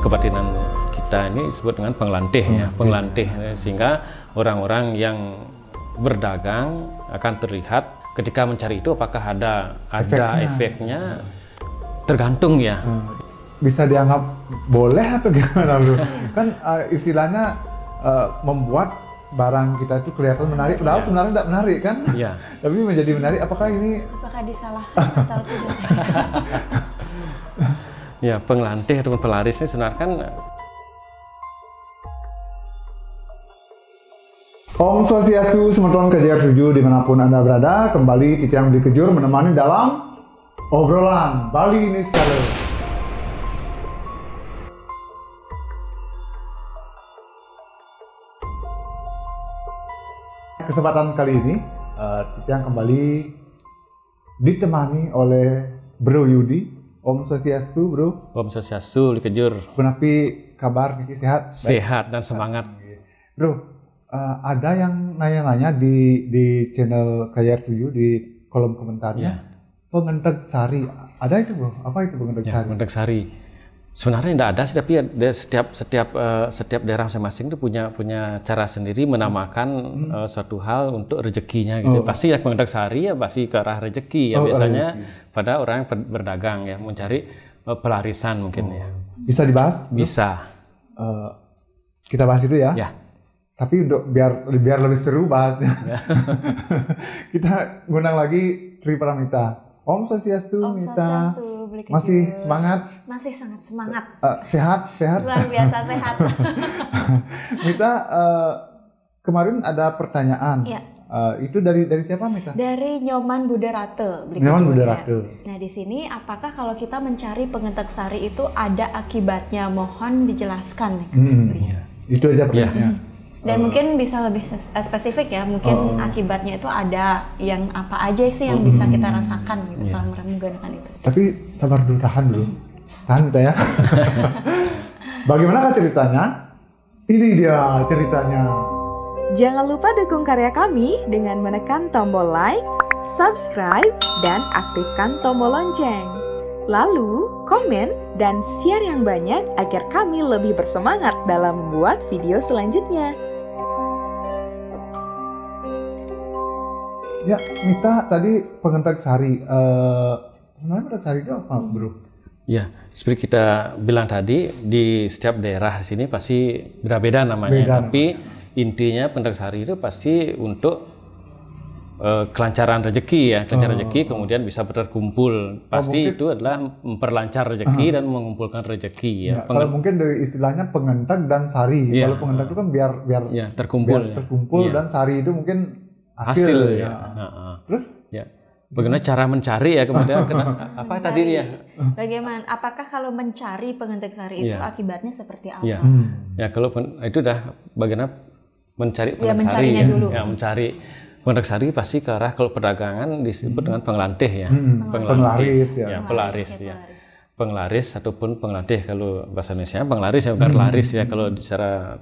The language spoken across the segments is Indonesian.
kebatinan kita ini disebut dengan pengelantih ya, pengelantih, sehingga orang-orang yang berdagang akan terlihat ketika mencari itu apakah ada efeknya tergantung ya. Bisa dianggap boleh atau gimana bro? Kan istilahnya membuat barang kita itu kelihatan menarik, padahal sebenarnya tidak menarik kan? Iya. Tapi menjadi menarik, apakah ini? Apakah disalah atau tidak? Ya, pengelantih ataupun pelaris ini sebenarnya kan Om Swastiastu, Semeton Kejar 7 dimanapun Anda berada, kembali Titiang Budi Kejur menemani dalam obrolan Bali Niskala. Kesempatan kali ini, Titiang kembali ditemani oleh Bro Yudi. Om Swastiastu, Bro. Om Swastiastu, Budi Kejur. Kenapi kabar, Niki sehat? Sehat dan semangat. Bro, ada yang nanya-nanya di channel Kejar 7 di kolom komentarnya. Pengendeg sari, ada itu bro? Apa itu pengendeg sari? Pengendeg sari. Sebenarnya tidak ada sih, tapi setiap daerah masing-masing itu punya cara sendiri menamakan suatu hal untuk rezekinya gitu. Pasti ya pengendeg sari ya pasti ke arah rezeki ya, biasanya pada orang yang berdagang ya, mencari pelarisan mungkin ya. Bisa dibahas? Bisa. Kita bahas itu ya. Ya. Tapi untuk biar lebih seru bahasnya, kita ngundang lagi Tri Pramita. Om Swastiastu, Mita. Masih semangat? Masih sangat semangat. Sehat? Luar biasa sehat. Mita, kemarin ada pertanyaan. Ya. Itu dari siapa, Mita? Dari Nyoman Budarate. Nyoman Budarate. Nah, di sini apakah kalau kita mencari pengendeg sari itu ada akibatnya? Mohon dijelaskan. Itu aja pertanyaannya. Dan mungkin bisa lebih spesifik ya, mungkin akibatnya itu ada yang apa aja sih yang bisa kita rasakan gitu kalau menggunakan itu. Tapi sabar dulu, tahan dulu. Tahan kita ya. Bagaimana ceritanya? Ini dia ceritanya. Jangan lupa dukung karya kami dengan menekan tombol like, subscribe, dan aktifkan tombol lonceng. Lalu, komen dan share yang banyak agar kami lebih bersemangat dalam membuat video selanjutnya. Ya, Mita tadi pengendeg sari. Sebenarnya pengendeg sari itu apa, bro? Ya, seperti kita bilang tadi, di setiap daerah di sini pasti beda-beda namanya. Tapi intinya pengendeg sari itu pasti untuk kelancaran rezeki ya, kelancaran rezeki, kemudian bisa berkumpul. Pasti itu adalah memperlancar rezeki dan mengumpulkan rezeki ya. Kalau mungkin dari istilahnya pengendeg dan sari. Kalau pengendeg itu kan biar terkumpul dan sari itu mungkin hasil ya. Terus bagaimana cara mencari ya, kemudian apa tadi ya? Bagaimana? Apakah kalau mencari pengendeg sari itu akibatnya seperti apa? Ya, kalau itu dah bagaimana mencari pengendeg sari ya. Ya, mencari pengendeg sari pasti ke arah, kalau perdagangan disebut dengan pengelantih ya. Penglaris ya. Ya, pelaris ya. Penglaris ataupun pengelantih, kalau bahasa Indonesia penglaris ya, bukan laris ya, kalau secara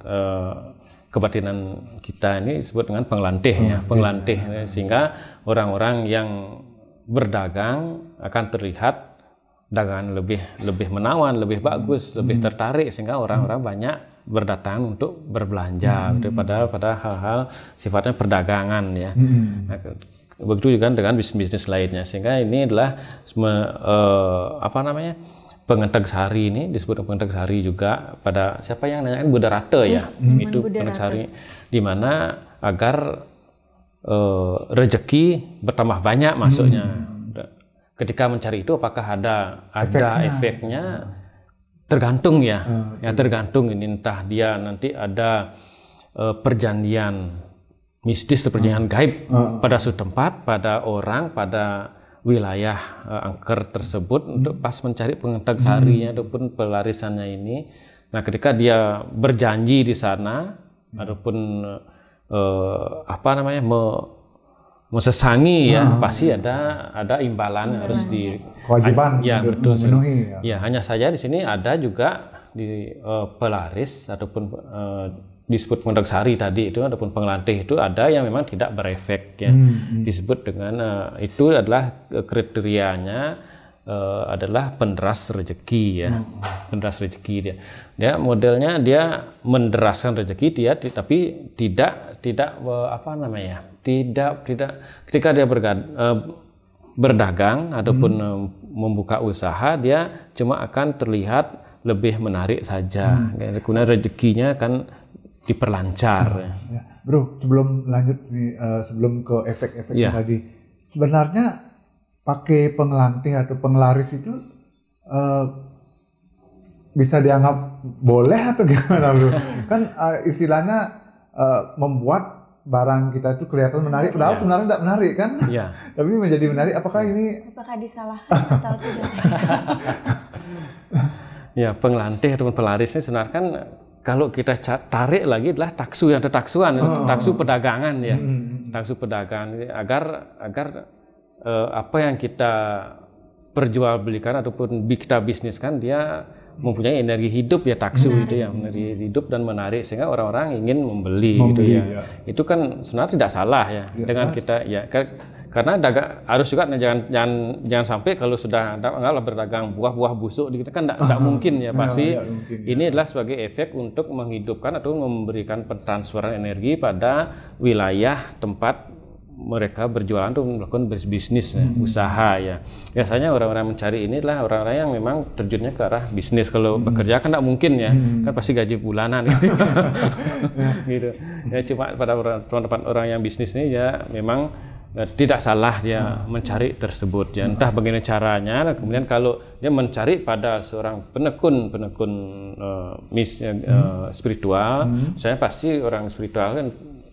kebatinan kita ini disebut dengan pengelantih ya, pengelantih, sehingga orang-orang yang berdagang akan terlihat dagangan lebih menawan, lebih bagus, lebih tertarik, sehingga orang-orang banyak berdatangan untuk berbelanja pada hal-hal sifatnya perdagangan ya. Nah, begitu juga dengan bisnis lainnya, sehingga ini adalah pengendeg sari ini disebut pengendeg sari juga. Pada siapa yang nanyakan Budarate ya, itu pengendeg sari, di mana agar rezeki bertambah banyak masuknya. Ketika mencari itu apakah ada efeknya? Tergantung ya, tergantung ini, entah dia nanti ada perjanjian mistis atau perjanjian gaib pada suatu tempat, pada orang, pada wilayah angker tersebut untuk pas mencari pengendeg sarinya ataupun pelarisannya ini. Nah, ketika dia berjanji di sana ataupun mesesangi ya, pasti ada imbalan harus di kewajiban betul memenuhi ya. Hanya saja di sini ada juga di pelaris ataupun disebut pengendeg sari tadi itu ataupun pengelantih itu ada yang memang tidak berefek ya. Disebut dengan itu adalah kriterianya adalah penderas rezeki ya. Penderas rezeki dia. Dia modelnya dia menderaskan rezeki dia, tapi tidak apa namanya? Tidak ketika dia berdagang ataupun membuka usaha, dia cuma akan terlihat lebih menarik saja. Kemudian rezekinya akan diperlancar. Ya. Bro, sebelum lanjut nih, sebelum ke efek-efeknya tadi, sebenarnya pakai pengelantih atau penglaris itu bisa dianggap boleh atau gimana, Bro? Kan istilahnya membuat barang kita itu kelihatan menarik, padahal sebenarnya tidak menarik kan? Tapi menjadi menarik. Apakah disalahkan atau tidak? Ya, pengelantih ataupun pelaris ini sebenarnya kan kalau kita tarik lagi adalah taksu yang taksuan, taksu perdagangan ya, taksu perdagangan agar apa yang kita perjualbelikan ataupun kita bisniskan dia mempunyai energi hidup ya, taksu itu ya, energi hidup dan menarik sehingga orang-orang ingin membeli gitu ya. Itu kan sebenarnya tidak salah ya, dengan kita ya karena harus juga jangan sampai kalau sudah anggaplah berdagang buah-buah busuk kita kan tidak mungkin ya, pasti ini adalah sebagai efek untuk menghidupkan atau memberikan transferan energi pada wilayah tempat mereka berjualan untuk melakukan bisnis usaha ya. Biasanya orang-orang mencari ini adalah orang-orang yang memang terjunnya ke arah bisnis. Kalau bekerja kan tidak mungkin ya, kan pasti gaji bulanan gitu. Gitu. Ya cuma pada teman-teman orang yang bisnis ini ya memang tidak salah dia mencari tersebut ya. Entah bagaimana caranya. Kemudian kalau dia mencari pada seorang penekun spiritual, saya pasti orang spiritual kan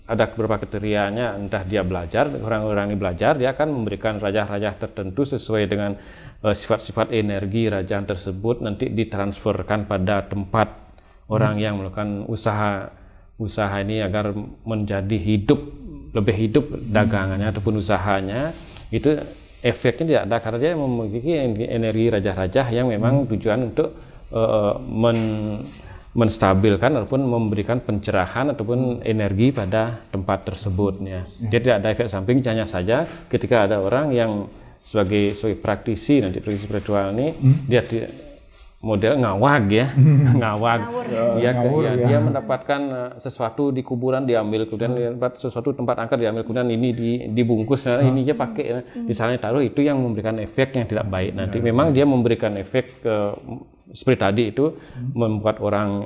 ada beberapa kriterianya, entah dia belajar, orang-orang yang belajar dia akan memberikan rajah-rajah tertentu sesuai dengan sifat-sifat energi rajah tersebut, nanti ditransferkan pada tempat orang yang melakukan usaha ini agar menjadi lebih hidup dagangannya ataupun usahanya. Itu efeknya tidak ada karena dia memiliki energi rajah-rajah yang memang tujuan untuk menstabilkan ataupun memberikan pencerahan ataupun energi pada tempat tersebutnya. Dia tidak ada efek samping, hanya saja ketika ada orang yang sebagai praktisi spiritual ini dia model ngawag ya, dia mendapatkan sesuatu di kuburan diambil, kemudian dapat sesuatu tempat angker diambil, kemudian ini dibungkus, ini dia pakai misalnya taruh, itu yang memberikan efek yang tidak baik. Nanti memang dia memberikan efek seperti tadi itu membuat orang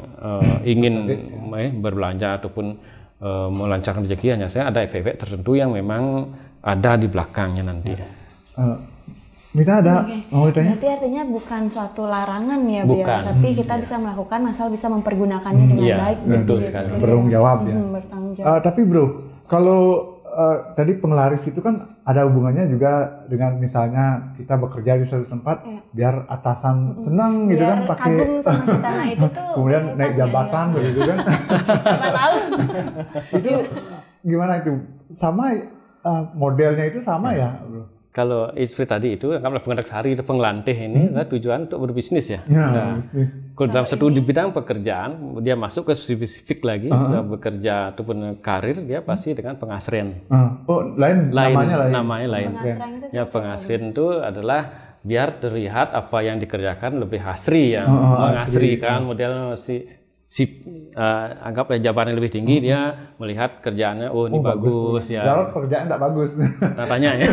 ingin berbelanja ataupun melancarkan rezeki, hanya saya ada efek-efek tertentu yang memang ada di belakangnya nanti. Mita ada mau ditanya? Berarti artinya bukan suatu larangan ya, tapi kita bisa melakukan asal bisa mempergunakannya dengan baik. Betul sekali. Bertanggung jawab ya. Bertanggung jawab. Tapi bro, kalau tadi penglaris itu kan ada hubungannya juga dengan misalnya kita bekerja di suatu tempat biar atasan senang gitu kan, pakai kagum sama kita. Nah, itu tuh kemudian naik jabatan begitu kan. Siapa tahu. Itu gimana itu? Sama modelnya itu sama ya, bro? Kalau seperti tadi itu, kalau pengerak sari itu pengelantih ini adalah tujuan untuk berbisnis ya. Bisnis. Kalau dalam satu di bidang pekerjaan, dia masuk ke spesifik lagi, bekerja ataupun karir, dia pasti dengan pengasren. Namanya lain. Ya, pengasren itu adalah biar terlihat apa yang dikerjakan lebih asri ya, mengasrikan model anggaplah jabatannya lebih tinggi, dia melihat kerjaannya, ini bagus ya. Kalau kerjaan tidak bagus. Tanya ya.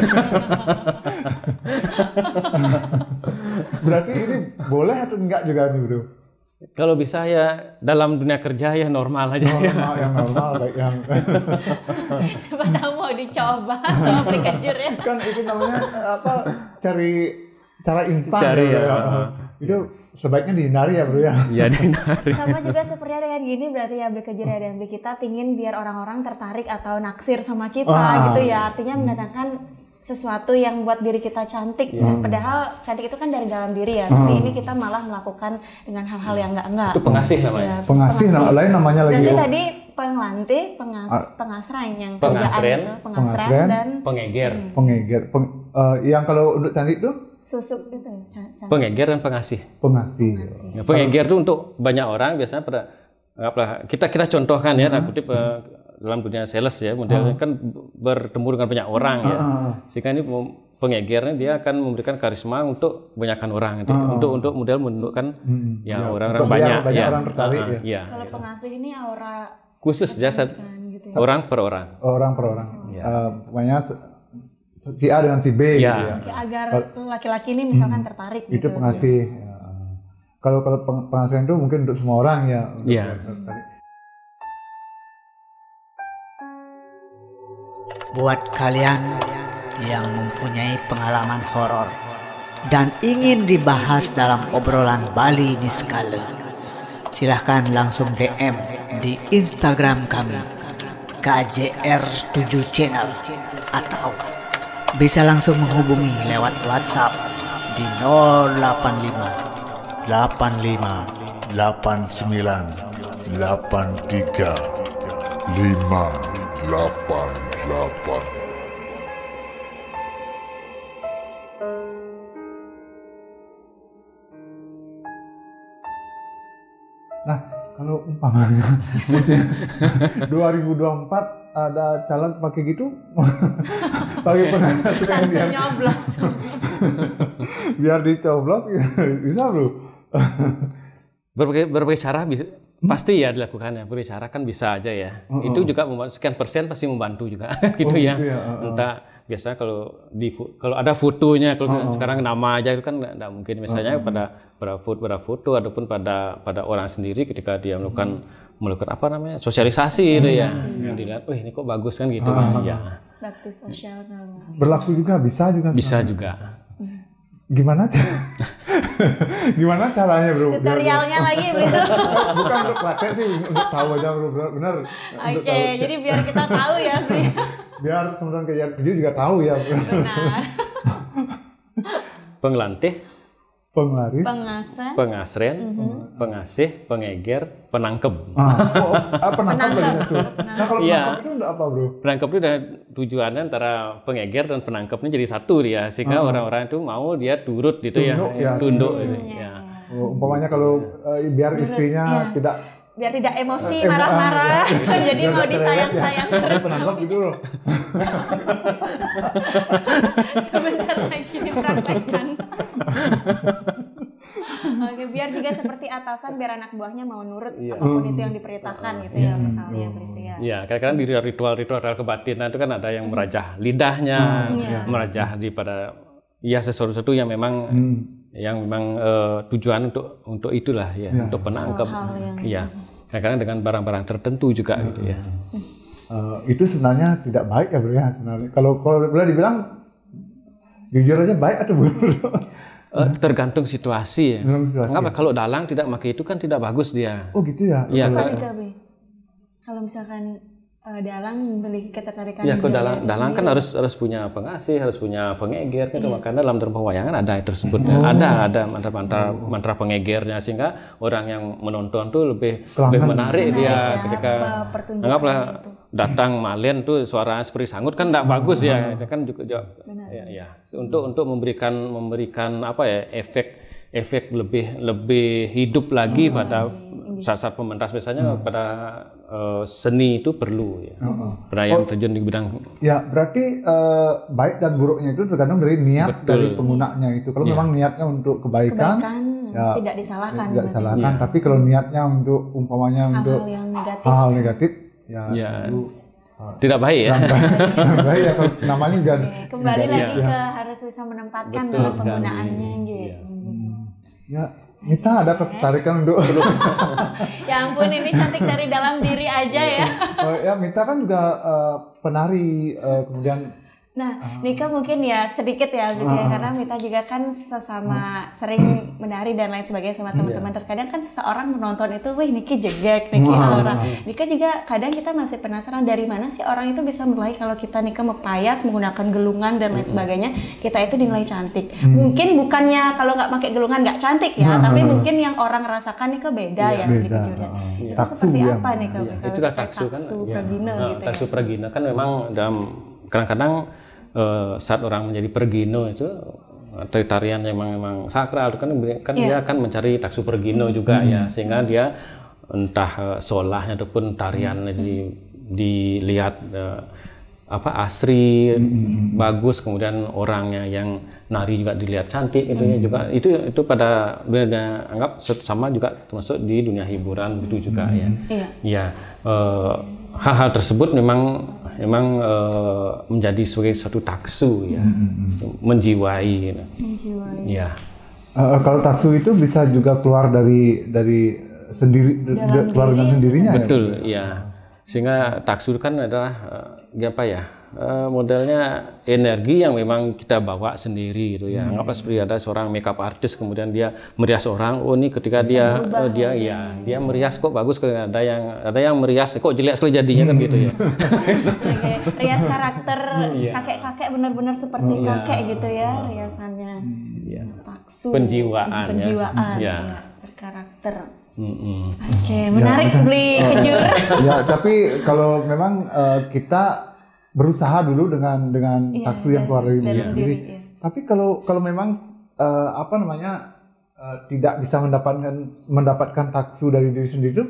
Berarti ini boleh atau enggak juga nih, bro? Kalau bisa ya dalam dunia kerja ya normal aja. Yang normal baik yang. Coba tahu mau dicoba sama pekerja ya. Kan itu namanya cari cara instan itu sebaiknya dihindari ya, bro ya. Iya, dihindari. Sama juga seperti dengan gini berarti ya, bekerja dan kita pingin biar orang-orang tertarik atau naksir sama kita gitu ya. Artinya mendatangkan sesuatu yang buat diri kita cantik. Padahal cantik itu kan dari dalam diri ya. Tapi ini kita malah melakukan dengan hal-hal yang enggak. Itu pengasih namanya. Ya, pengasih lain namanya lagi. Berarti tadi pengelantih, pengasren yang kerjaan itu, pengasren dan pengeger. Yang kalau untuk cantik itu susuk itu pengeger dan pengasih. Ya, pengeger itu untuk banyak orang biasanya kita contohkan ya, kutip dalam dunia sales ya, modelnya kan bertemu dengan banyak orang ya, sehingga ini pengegernya dia akan memberikan karisma untuk kebanyakan orang gitu. Untuk model menundukkan orang-orang banyak orang tertarik ya. Kalau pengasih ini aura khusus jasad gitu. Orang per orang. Orang per orang. Pokoknya si A dengan si B gitu ya. Agar laki-laki ini misalkan tertarik gitu. Itu pengasih. Kalau pengasihan itu mungkin untuk semua orang ya. Buat kalian yang mempunyai pengalaman horor dan ingin dibahas dalam obrolan Bali Niskala, silahkan langsung DM di Instagram kami KJR7 Channel atau bisa langsung menghubungi lewat WhatsApp di 085 85 89 83 588. Nah, kalau umpamanya 2024 ada caleg pakai gitu, pakai penghasilan biar nyoblos. biar dicoblos, bisa bro? Berbagai cara bisa, pasti ya dilakukannya. Berbagai cara kan bisa aja ya. Itu juga sekian persen pasti membantu juga, gitu ya. Gitu ya. Entah biasa kalau ada fotonya, kalau sekarang nama aja itu kan nggak mungkin. Misalnya pada foto ataupun pada orang sendiri ketika dia melakukan apa namanya sosialisasi itu ya, yang dilihat, ini kok bagus kan gitu. Ya. Bakti sosial berlaku juga, bisa juga. Bisa juga. Gimana caranya bro? Tutorialnya lagi begitu. Bukan untuk praktek sih, untuk tahu aja bro, benar. Oke, jadi biar kita tahu ya bro. Biar teman-teman KJR7 juga tahu ya bro. Benar. Pengelantih, penglaris, pengasren, pengasih, pengeger, penangkep. Penangkep lagi satu. Nah kalau penangkep itu apa bro? Penangkep itu udah tujuannya antara pengeger dan penangkepnya jadi satu dia, sehingga orang-orang itu mau dia turut gitu tunduk gitu. Umpamanya kalau biar istrinya biar tidak emosi marah-marah, jadi mau disayang-sayang terus. Penangkep gitu loh. Sebentar lagi dipraktekkan. Oke, biar juga seperti atasan, biar anak buahnya mau nurut apapun itu yang diperintahkan gitu ya, misalnya berarti ya. Iya, kadang-kadang di ritual kebatinan itu kan ada yang merajah lidahnya, merajah sesuatu yang memang tujuan untuk itulah ya, untuk penangkep. Iya. Kadang-kadang dengan barang-barang tertentu juga gitu ya. Itu sebenarnya tidak baik ya bro ya sebenarnya. Kalau boleh dibilang jujur aja baik atau buruk? Tergantung situasi ya. Kenapa kalau dalang tidak pakai itu kan tidak bagus dia. Oh gitu ya? Iya kan. Kalau misalkan dalang memiliki ketertarikan. Ya, kalau dalang kan harus punya pengasih, harus punya pengeger kan. Makanya dalam perwayangan ada tersebut. Ada mantra pengegernya, sehingga orang yang menonton tuh lebih menarik dia ketika anggaplah datang malen tuh suara seperti sangut kan tidak bagus ya. Kan juga ya. Untuk memberikan apa ya, efek lebih hidup lagi pada saat pementas biasanya pada seni itu perlu ya. Pada yang terjun di bidang. Ya, berarti baik dan buruknya itu tergantung dari niat dari penggunanya itu. Kalau memang niatnya untuk kebaikan ya, tidak disalahkan. Tidak disalahkan, tapi kalau niatnya untuk umpamanya untuk hal-hal negatif ya itu tidak baik ya. Baik ya, kalau namanya juga kembali lagi ke harus bisa menempatkan dalam penggunaannya gitu. Ya, Mita ada ketertarikan untuk ya ampun, ini cantik dari dalam diri aja ya. Ya, Mita kan juga penari, kemudian Nika mungkin ya sedikit ya gitu ya, karena Mita juga kan sesama sering menari dan lain sebagainya sama teman-teman. Terkadang kan seseorang menonton itu, wih Niki jegek, Niki aura. Nika juga kadang kita masih penasaran dari mana sih orang itu bisa menilai kalau kita Nika mepayas menggunakan gelungan dan lain sebagainya, kita itu dinilai cantik. Mungkin bukannya kalau nggak pakai gelungan nggak cantik ya, tapi mungkin yang orang rasakan Nika beda ya gitu juga. Itu seperti apa Nika? Itu kan taksu kan. Pragina gitu. Taksu pragina kan memang dalam kadang-kadang saat orang menjadi pergino itu tarian yang memang sakral kan dia akan mencari taksu pergino juga ya, sehingga dia entah solahnya ataupun tarian dilihat asri, bagus, kemudian orangnya yang nari juga dilihat cantik gitu ya, juga itu pada benar anggap sama juga termasuk di dunia hiburan gitu juga ya. Ya, hal-hal tersebut memang menjadi sebagai suatu taksu ya, menjiwai. Ya. Kalau taksu itu bisa juga keluar dari sendiri, keluar dengan sendirinya. Betul, ya. Sehingga taksu kan adalah modelnya energi yang memang kita bawa sendiri gitu ya. Anggaplah seperti ada seorang makeup artist, kemudian dia merias orang. Oh, ini ketika dia merias kok bagus, ada yang merias kok jelek sekali jadinya kan gitu ya. Rias karakter kakek-kakek benar-benar seperti kakek gitu ya riasannya. Taksu. Penjiwaan ya, berkarakter. Oke, menarik beli kejur. Ya, tapi kalau memang kita berusaha dulu dengan taksu yang keluar dari diri sendiri. Tapi kalau memang tidak bisa mendapatkan taksu dari diri sendiri itu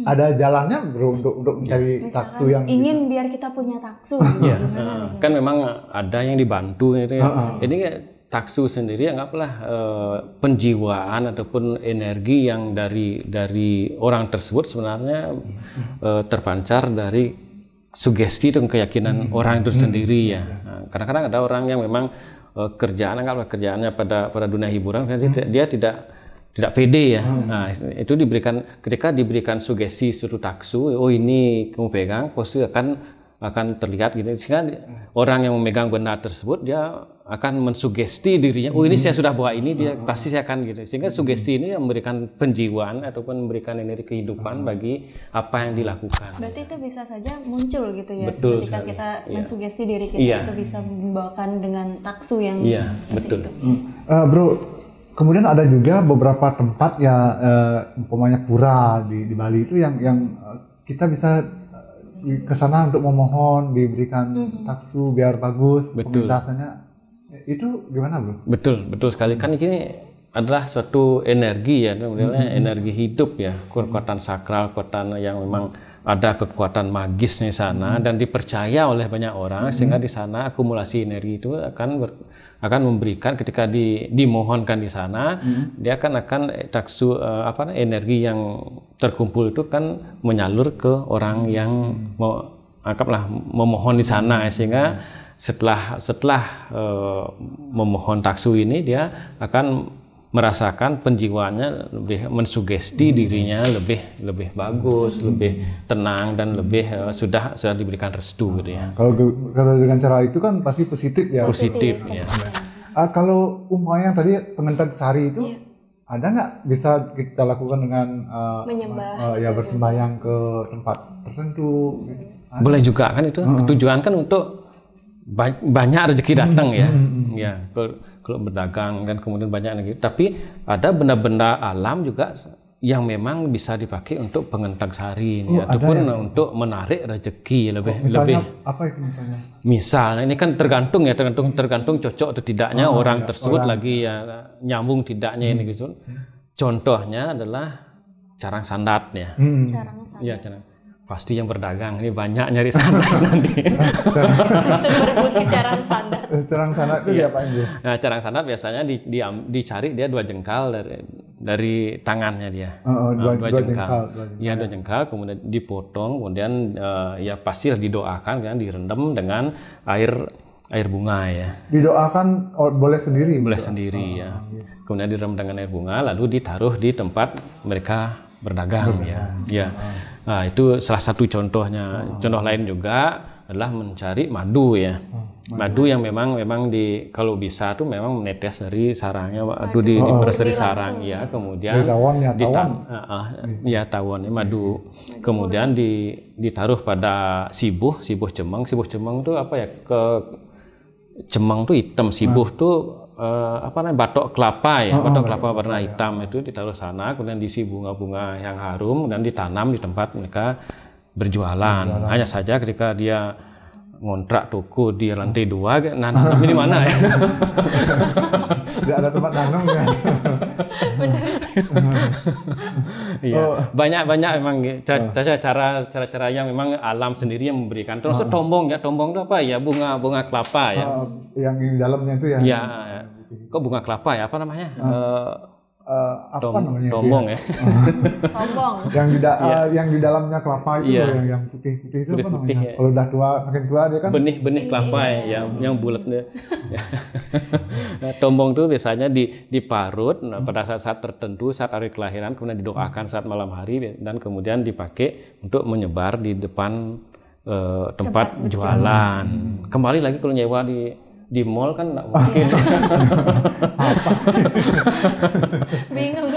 ada jalannya bro untuk mencari taksu yang ingin biar kita punya taksu. Kan memang ada yang dibantu gitu ya. Ini taksu sendiri anggaplah penjiwaan ataupun energi yang dari orang tersebut sebenarnya terpancar dari sugesti dan keyakinan orang itu sendiri ya. Kadang-kadang ada orang yang memang kerjaannya pada dunia hiburan, dia tidak pede ya. Nah, itu ketika diberikan sugesti suatu taksu, oh ini kamu pegang, pasti akan terlihat gitu. Sehingga orang yang memegang benda tersebut dia akan mensugesti dirinya, oh ini saya sudah bawa ini, dia pasti saya akan gitu. Sehingga sugesti ini yang memberikan penjiwaan ataupun memberikan energi kehidupan bagi apa yang dilakukan. Berarti itu bisa saja muncul gitu ya. Betul, ketika kita mensugesti diri kita, itu bisa membawakan dengan taksu yang betul. Bro, kemudian ada juga beberapa tempat ya, umpamanya pura di Bali itu yang kita bisa ke sana untuk memohon diberikan taksu biar bagus pementasannya. Itu gimana bro? Betul sekali. Kan ini adalah suatu energi ya, namanya energi hidup ya, kekuatan sakral, kekuatan yang memang ada kekuatan magis di sana dan dipercaya oleh banyak orang, sehingga di sana akumulasi energi itu akan memberikan ketika dimohonkan di sana, dia akan taksu energi yang terkumpul itu kan menyalur ke orang yang memohon di sana, sehingga setelah memohon taksu ini dia akan merasakan penjiwaannya lebih mensugesti dirinya lebih bagus, lebih tenang dan lebih sudah diberikan restu gitu ya. Kalau dengan cara itu kan pasti positif ya. Positif ya. Kalau umpamanya tadi pengentang sari itu ada nggak bisa kita lakukan dengan menyembah bersembahyang ke tempat tertentu? Gitu. Boleh juga kan itu. Tujuan kan untuk banyak rezeki datang ya. Ya, kalau berdagang dan kemudian banyak lagi. Tapi ada benda-benda alam juga yang memang bisa dipakai untuk pengentang sari ini, ataupun untuk menarik rezeki lebih. Apa itu misalnya? Misalnya ini kan tergantung cocok atau tidaknya orang tersebut lagi ya, nyambung tidaknya ini gitu. Contohnya adalah carang sandat ya. Carang sandat. Ya, pasti yang berdagang ini banyak nyari sandat nanti. Carang sandat. Carang sandat itu diapain Bu? Nah, carang sandat biasanya dicari dia 2 jengkal dari tangannya dia. Dua jengkal. Ya, 2 jengkal, kemudian dipotong, kemudian ya pasti didoakan kan, direndam dengan air bunga ya. Didoakan boleh sendiri? Boleh sendiri ya. Kemudian direndam dengan air bunga, lalu ditaruh di tempat mereka berdagang ya. Nah, itu salah satu contohnya. Contoh lain juga adalah mencari madu ya. Madu yang memang kalau bisa tuh memang menetes dari sarangnya, diperes dari sarang ya, kemudian tawon madu. Kemudian ditaruh pada sibuh cemeng. Sibuh cemeng itu apa ya? Cemeng tuh hitam, sibuh tuh batok kelapa ya, batok kelapa warna hitam itu ditaruh sana, kemudian diisi bunga-bunga yang harum dan ditanam di tempat mereka berjualan. Hanya saja ketika dia ngontrak toko di lantai 2, nanam ini mana ya? Tidak ada tempat nanam ya. Iya, banyak memang cara yang memang alam sendiri yang memberikan. Terus tombong ya, tombong itu apa ya? Bunga kelapa ya. Yang di dalamnya itu ya. Iya. Kok bunga kelapa ya? Apa namanya? Apa namanya? Tombong ya. Tombong. Yang di dalamnya kelapa itu yang putih-putih itu apa namanya? Ya. Kalau udah tua, makin tua dia kan benih kelapa ya, yang bulatnya. Tombong itu biasanya diparut pada saat tertentu, saat hari kelahiran, kemudian didoakan saat malam hari dan kemudian dipakai untuk menyebar di depan tempat jualan. Kembali lagi kalau nyewa di mall kan nggak mungkin. Bingung.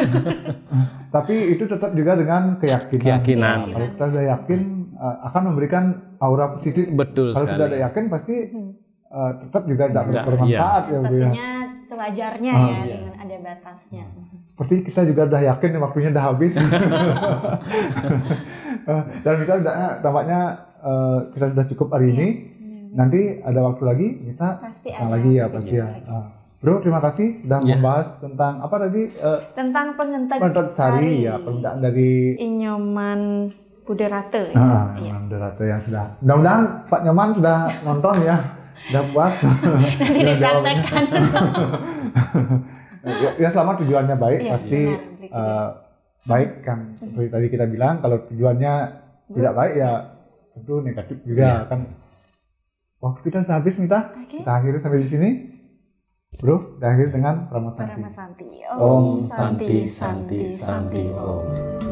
Tapi itu tetap juga dengan keyakinan. Kalau kita sudah yakin akan memberikan aura positif. Betul Kalau sekali. sudah ada yakin pasti tetap juga dapat bermanfaat ya. Pastinya sewajarnya ya dengan ada batasnya. Seperti kita juga udah yakin waktunya udah habis. Dan kita tampaknya kita sudah cukup hari ini. Nanti ada waktu lagi kita lagi ya pasti ya. Bro, terima kasih sudah membahas tentang apa tadi? Tentang pengentek sari ya, permintaan dari Inyoman Buderate. Inyoman Buderate yang sudah. Mudah-mudahan Pak Nyoman sudah nonton ya, sudah puas. Nanti dipraktekkan. Ya selama tujuannya baik pasti baik kan. Seperti tadi kita bilang kalau tujuannya tidak baik ya tentu negatif juga kan. Waktu kita sudah habis, Mita. Kita akhiri sampai di sini. Bro, kita akhiri dengan Paramasanti. Om Santi, Santi, Santi, Santi, Om.